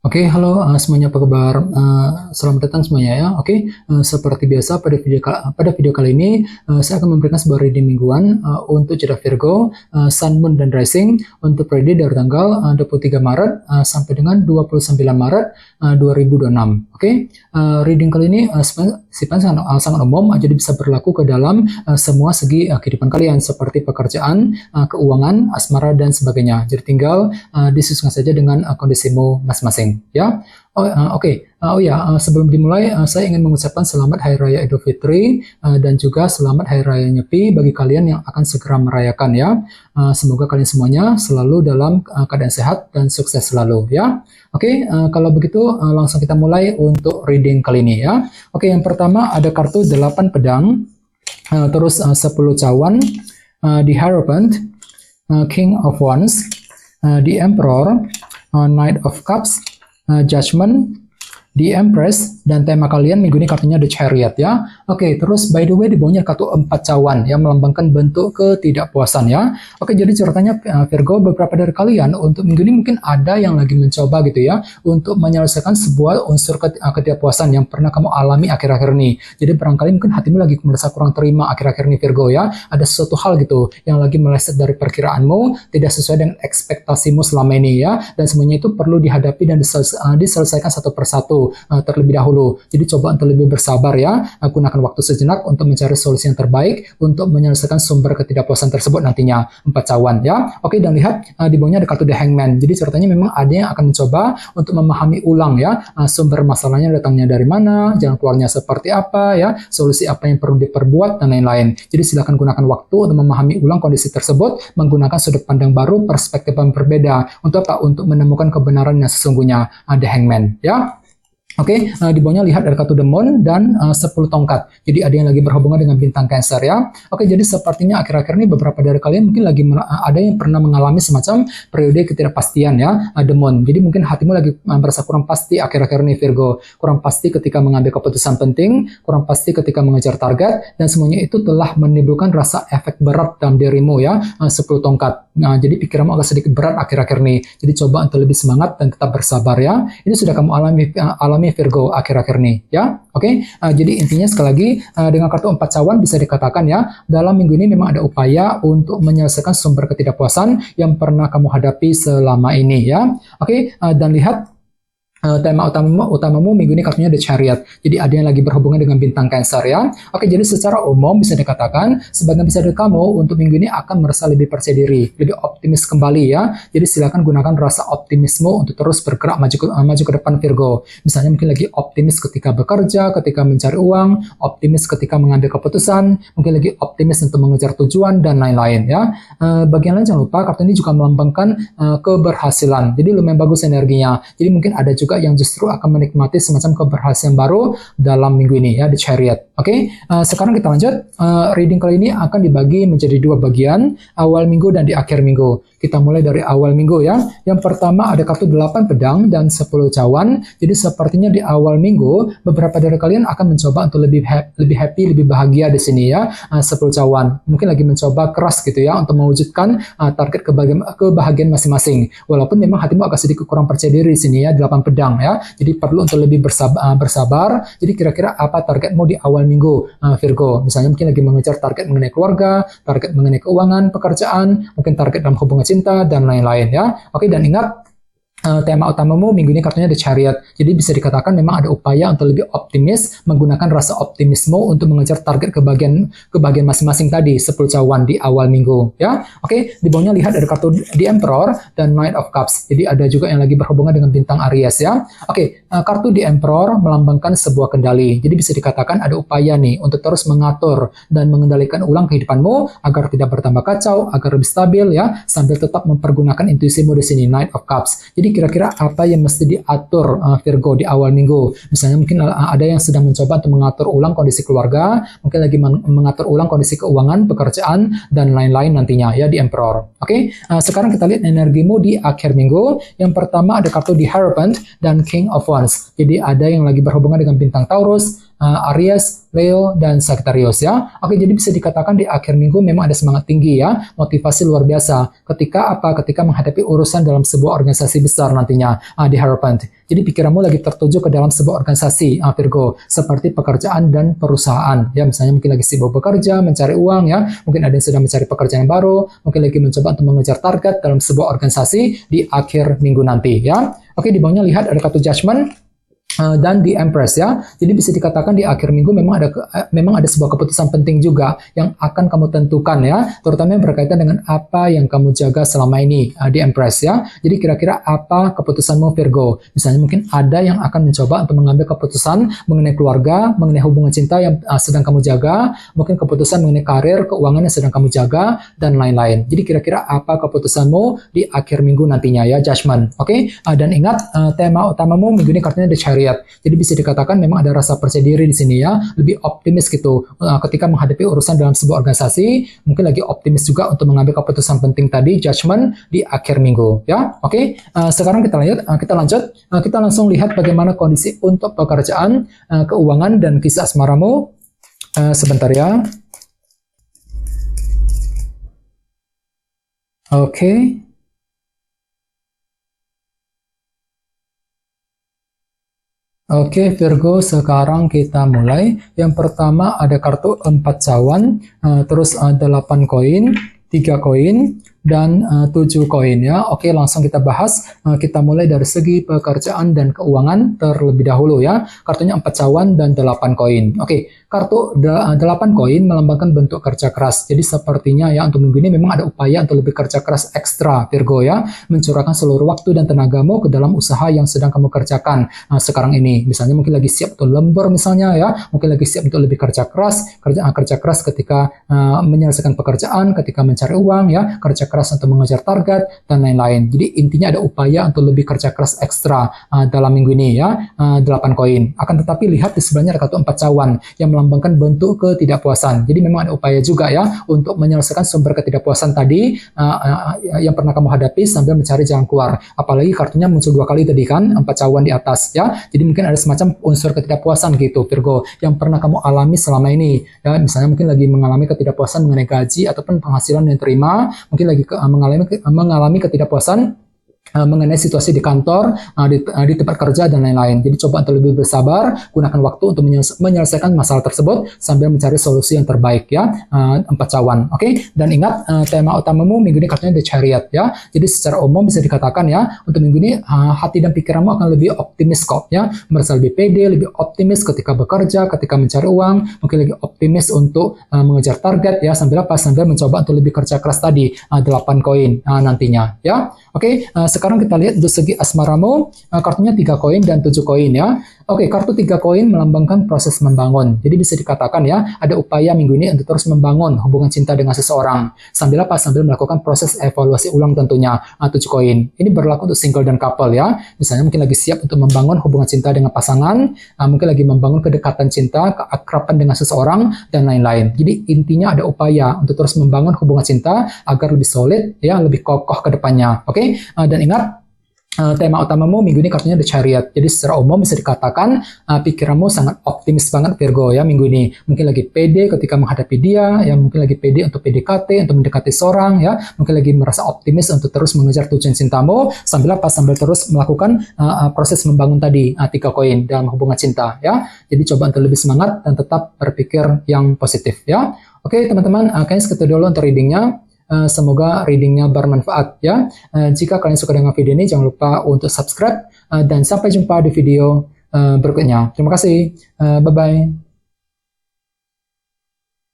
Oke, halo semuanya, apa kabar? Selamat datang semuanya ya. Oke, seperti biasa pada video kali ini saya akan memberikan sebuah reading mingguan untuk zodiak Virgo, Sun, Moon, dan Rising untuk periode dari tanggal 23 Maret sampai dengan 29 Maret 2026. Oke, reading kali ini sifatnya sangat umum, jadi bisa berlaku ke dalam semua segi kehidupan kalian seperti pekerjaan, keuangan, asmara, dan sebagainya. Jadi tinggal disesuaikan saja dengan kondisimu masing-masing. Ya, sebelum dimulai, saya ingin mengucapkan selamat Hari Raya Idul Fitri dan juga selamat Hari Raya Nyepi bagi kalian yang akan segera merayakan ya. Semoga kalian semuanya selalu dalam keadaan sehat dan sukses selalu ya. Kalau begitu langsung kita mulai untuk reading kali ini ya. Yang pertama ada kartu 8 pedang, terus 10 cawan, The Hierophant, King of Wands, The Emperor, Knight of Cups, Judgment, The Empress, dan tema kalian minggu ini kartunya The Chariot ya. Terus by the way di bawahnya kartu 4 cawan yang melambangkan bentuk ketidakpuasan ya. Jadi ceritanya Virgo, beberapa dari kalian untuk minggu ini mungkin ada yang lagi mencoba gitu ya untuk menyelesaikan sebuah unsur ketidakpuasan yang pernah kamu alami akhir-akhir ini. Jadi barangkali mungkin hatimu lagi merasa kurang terima akhir-akhir ini Virgo ya. Ada sesuatu hal gitu yang lagi meleset dari perkiraanmu, tidak sesuai dengan ekspektasimu selama ini ya. Dan semuanya itu perlu dihadapi dan diselesaikan satu persatu terlebih dahulu. Jadi coba untuk lebih bersabar ya, gunakan waktu sejenak untuk mencari solusi yang terbaik untuk menyelesaikan sumber ketidakpuasan tersebut nantinya. 4 cawan ya. Dan lihat di bawahnya ada kartu The Hangman. Jadi ceritanya memang ada yang akan mencoba untuk memahami ulang ya, sumber masalahnya datangnya dari mana, jalan keluarnya seperti apa ya, solusi apa yang perlu diperbuat dan lain-lain. Jadi silakan gunakan waktu untuk memahami ulang kondisi tersebut menggunakan sudut pandang baru, perspektif yang berbeda. Untuk apa? Untuk menemukan kebenaran yang sesungguhnya. The Hangman ya. Di bawahnya lihat ada kartu The Moon dan 10 tongkat. Jadi ada yang lagi berhubungan dengan bintang Cancer ya. Jadi sepertinya akhir-akhir ini beberapa dari kalian mungkin lagi ada yang pernah mengalami semacam periode ketidakpastian ya, The Moon. Jadi mungkin hatimu lagi merasa kurang pasti akhir-akhir ini Virgo. Kurang pasti ketika mengambil keputusan penting, kurang pasti ketika mengejar target, dan semuanya itu telah menimbulkan rasa efek berat dalam dirimu ya, 10 tongkat. Jadi pikiranmu agak sedikit berat akhir-akhir ini. Jadi coba untuk lebih semangat dan tetap bersabar ya. Ini sudah kamu alami Virgo akhir-akhir ini ya. Jadi intinya sekali lagi dengan kartu 4 cawan bisa dikatakan ya, dalam minggu ini memang ada upaya untuk menyelesaikan sumber ketidakpuasan yang pernah kamu hadapi selama ini ya. Dan lihat tema utamamu minggu ini kartunya The Chariot. Jadi ada yang lagi berhubungan dengan bintang Cancer ya. Jadi secara umum bisa dikatakan sebagian besar dari kamu untuk minggu ini akan merasa lebih percaya diri, lebih optimis kembali ya. Jadi silakan gunakan rasa optimisme untuk terus bergerak maju ke depan Virgo. Misalnya mungkin lagi optimis ketika bekerja, ketika mencari uang, optimis ketika mengambil keputusan, mungkin lagi optimis untuk mengejar tujuan dan lain-lain ya. Bagian lain jangan lupa kartu ini juga melambangkan keberhasilan. Jadi lumayan bagus energinya. Jadi mungkin ada juga yang justru akan menikmati semacam keberhasilan baru dalam minggu ini ya, The Chariot. Sekarang kita lanjut. Reading kali ini akan dibagi menjadi 2 bagian, awal minggu dan di akhir minggu. Kita mulai dari awal minggu ya. Yang pertama ada kartu 8 pedang dan 10 cawan. Jadi sepertinya di awal minggu beberapa dari kalian akan mencoba untuk lebih happy, lebih bahagia di sini ya. 10 cawan. Mungkin lagi mencoba keras gitu ya untuk mewujudkan target kebahagiaan masing-masing. Walaupun memang hatimu agak sedikit kurang percaya diri di sini ya, 8 pedang ya. Jadi perlu untuk lebih bersabar. Jadi kira-kira apa targetmu di awal minggu Virgo? Misalnya mungkin lagi mengejar target mengenai keluarga, target mengenai keuangan, pekerjaan, mungkin target dalam hubungan cinta dan lain-lain ya. Dan ingat tema utamamu minggu ini kartunya The Chariot. Jadi bisa dikatakan memang ada upaya untuk lebih optimis menggunakan rasa optimisme untuk mengejar target kebahagiaan masing-masing tadi, 10 cawan di awal minggu ya. Di bawahnya lihat ada kartu The Emperor dan Knight of Cups. Jadi ada juga yang lagi berhubungan dengan bintang Aries ya. Kartu The Emperor melambangkan sebuah kendali. Jadi bisa dikatakan ada upaya nih untuk terus mengatur dan mengendalikan ulang kehidupanmu agar tidak bertambah kacau, agar lebih stabil ya, sambil tetap mempergunakan intuisimu di sini, Knight of Cups. Jadi kira-kira apa yang mesti diatur Virgo di awal minggu? Misalnya mungkin ada yang sedang mencoba untuk mengatur ulang kondisi keluarga, mungkin lagi mengatur ulang kondisi keuangan, pekerjaan, dan lain-lain nantinya ya, di Emperor. Sekarang kita lihat energimu di akhir minggu. Yang pertama ada kartu The Hierophant dan King of Wands. Jadi ada yang lagi berhubungan dengan bintang Taurus, Aries, Leo, dan Sagittarius ya. Oke, jadi bisa dikatakan di akhir minggu memang ada semangat tinggi ya, motivasi luar biasa. Ketika apa? Ketika menghadapi urusan dalam sebuah organisasi besar nantinya di harapan. Jadi pikiranmu lagi tertuju ke dalam sebuah organisasi Virgo, seperti pekerjaan dan perusahaan ya. Misalnya mungkin lagi sibuk bekerja, mencari uang ya. Mungkin ada yang sedang mencari pekerjaan yang baru, mungkin lagi mencoba untuk mengejar target dalam sebuah organisasi di akhir minggu nanti ya. Oke, di bawahnya lihat ada kartu Judgment dan di Empress ya. Jadi bisa dikatakan di akhir minggu memang ada sebuah keputusan penting juga yang akan kamu tentukan ya, terutama yang berkaitan dengan apa yang kamu jaga selama ini di Empress ya. Jadi kira-kira apa keputusanmu Virgo? Misalnya mungkin ada yang akan mencoba untuk mengambil keputusan mengenai keluarga, mengenai hubungan cinta yang sedang kamu jaga, mungkin keputusan mengenai karir, keuangan yang sedang kamu jaga, dan lain-lain. Jadi kira-kira apa keputusanmu di akhir minggu nantinya ya, Judgment. Oke, dan ingat tema utamamu minggu ini kartunya The Chariot. Jadi bisa dikatakan memang ada rasa percaya diri di sini ya, lebih optimis gitu ketika menghadapi urusan dalam sebuah organisasi. Mungkin lagi optimis juga untuk mengambil keputusan penting tadi, Judgment, di akhir minggu ya. Oke, sekarang kita lanjut, kita langsung lihat bagaimana kondisi untuk pekerjaan, keuangan, dan kisah asmaramu. Sebentar ya. Oke. Oke Virgo, sekarang kita mulai. Yang pertama ada kartu 4 cawan, terus 8 koin, 3 koin, dan 7 koin ya. Oke, langsung kita bahas. Kita mulai dari segi pekerjaan dan keuangan terlebih dahulu ya. Kartunya 4 cawan dan 8 koin. Oke, kartu 8 koin melambangkan bentuk kerja keras. Jadi sepertinya ya untuk minggu ini memang ada upaya untuk lebih kerja keras ekstra Virgo ya. Mencurahkan seluruh waktu dan tenagamu ke dalam usaha yang sedang kamu kerjakan sekarang ini. Misalnya mungkin lagi siap untuk lembur misalnya ya. Mungkin lagi siap untuk lebih kerja keras. Kerja keras ketika menyelesaikan pekerjaan, ketika mencari uang ya. Kerja keras untuk mengejar target dan lain-lain. Jadi intinya ada upaya untuk lebih kerja keras ekstra dalam minggu ini ya. 8 koin. Akan tetapi lihat di sebelahnya ada kartu 4 cawan yang melambangkan bentuk ketidakpuasan. Jadi memang ada upaya juga ya untuk menyelesaikan sumber ketidakpuasan tadi yang pernah kamu hadapi sambil mencari jalan keluar. Apalagi kartunya muncul 2 kali tadi kan, 4 cawan di atas ya. Jadi mungkin ada semacam unsur ketidakpuasan gitu Virgo yang pernah kamu alami selama ini ya. Misalnya mungkin lagi mengalami ketidakpuasan mengenai gaji ataupun penghasilan yang terima, mungkin lagi mengalami ketidakpuasan mengenai situasi di kantor, di tempat kerja, dan lain-lain. Jadi coba untuk lebih bersabar, gunakan waktu untuk menyelesaikan masalah tersebut sambil mencari solusi yang terbaik ya. 4 cawan, oke? Dan ingat tema utamamu minggu ini kartunya The Chariot ya. Jadi secara umum bisa dikatakan ya, untuk minggu ini hati dan pikiranmu akan lebih optimis kok ya. Merasa lebih pede, lebih optimis ketika bekerja, ketika mencari uang, mungkin lebih optimis untuk mengejar target ya, sambil mencoba untuk lebih kerja keras tadi, 8 koin nantinya ya. Oke, sekarang kita lihat untuk segi asmaramu, kartunya 3 koin dan 7 koin ya. Oke, kartu 3 koin melambangkan proses membangun. Jadi bisa dikatakan ya, ada upaya minggu ini untuk terus membangun hubungan cinta dengan seseorang. Sambil melakukan proses evaluasi ulang tentunya. 7 koin. Ini berlaku untuk single dan couple ya. Misalnya mungkin lagi siap untuk membangun hubungan cinta dengan pasangan, mungkin lagi membangun kedekatan cinta, keakraban dengan seseorang, dan lain-lain. Jadi intinya ada upaya untuk terus membangun hubungan cinta agar lebih solid ya, lebih kokoh ke depannya. Oke? Dan ingat, tema utamamu minggu ini kartunya The Chariot. Jadi secara umum bisa dikatakan pikiranmu sangat optimis banget Virgo ya minggu ini. Mungkin lagi pede ketika menghadapi dia, ya mungkin lagi pede untuk PDKT, untuk mendekati seorang ya. Mungkin lagi merasa optimis untuk terus mengejar tujuan cintamu sambil terus melakukan proses membangun tadi 3 koin dalam hubungan cinta ya. Jadi coba untuk lebih semangat dan tetap berpikir yang positif ya. Oke teman-teman, kayaknya segitu dulu untuk readingnya. Semoga readingnya bermanfaat ya. Jika kalian suka dengan video ini, jangan lupa untuk subscribe dan sampai jumpa di video berikutnya. Terima kasih. Bye-bye.